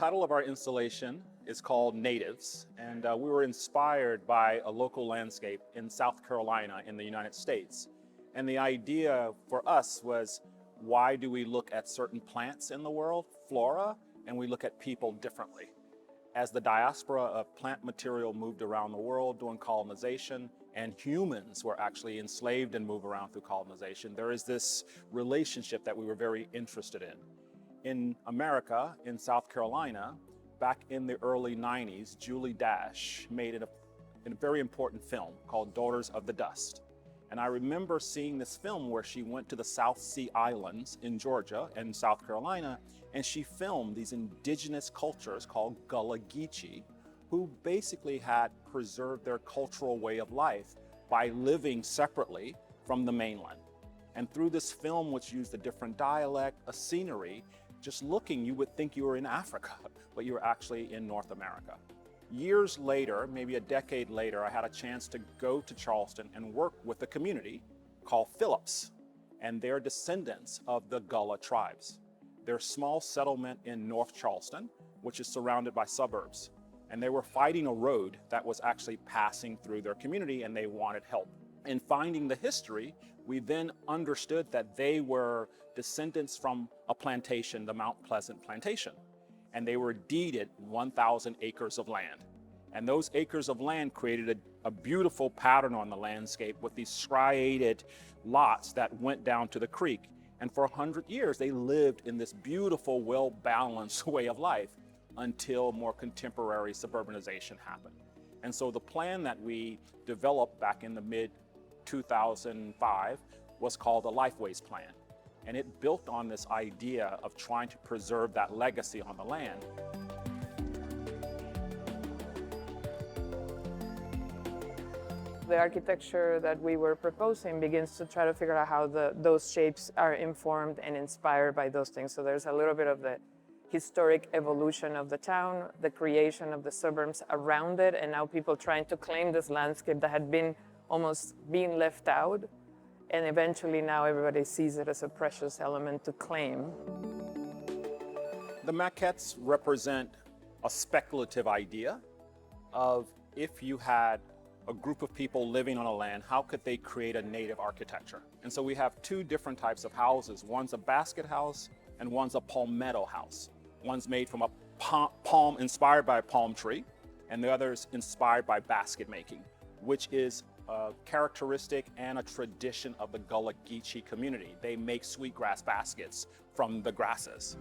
title of our installation is called Natives, and we were inspired by a local landscape in South Carolina in the United States. And the idea for us was, why do we look at certain plants in the world, flora, and we look at people differently? As the diaspora of plant material moved around the world during colonization, and humans were actually enslaved and moved around through colonization, there is this relationship that we were very interested in. In America, in South Carolina, back in the early 90s, Julie Dash made a very important film called Daughters of the Dust. And I remember seeing this film where she went to the South Sea Islands in Georgia and South Carolina, and she filmed these indigenous cultures called Gullah Geechee, who basically had preserved their cultural way of life by living separately from the mainland. And through this film, which used a different dialect, a scenery, just looking, you would think you were in Africa, but you were actually in North America. Years later, maybe a decade later, I had a chance to go to Charleston and work with a community called Phillips, and they're descendants of the Gullah tribes. They're a small settlement in North Charleston, which is surrounded by suburbs. And they were fighting a road that was actually passing through their community, and they wanted help. In finding the history, we then understood that they were descendants from a plantation, the Mount Pleasant Plantation. And they were deeded 1,000 acres of land. And those acres of land created a beautiful pattern on the landscape with these striated lots that went down to the creek. And for 100 years, they lived in this beautiful, well-balanced way of life until more contemporary suburbanization happened. And so the plan that we developed back in the mid-2005 was called the Lifeways Plan. And it built on this idea of trying to preserve that legacy on the land. The architecture that we were proposing begins to try to figure out how those shapes are informed and inspired by those things. So there's a little bit of the historic evolution of the town, the creation of the suburbs around it, and now people trying to claim this landscape that had been almost being left out. And eventually now everybody sees it as a precious element to claim. The maquettes represent a speculative idea of, if you had a group of people living on a land, how could they create a native architecture? And so we have two different types of houses. One's a basket house and one's a palmetto house. One's made from a palm, inspired by a palm tree, and the other is inspired by basket making, which is a characteristic and a tradition of the Gullah Geechee community. They make sweetgrass baskets from the grasses.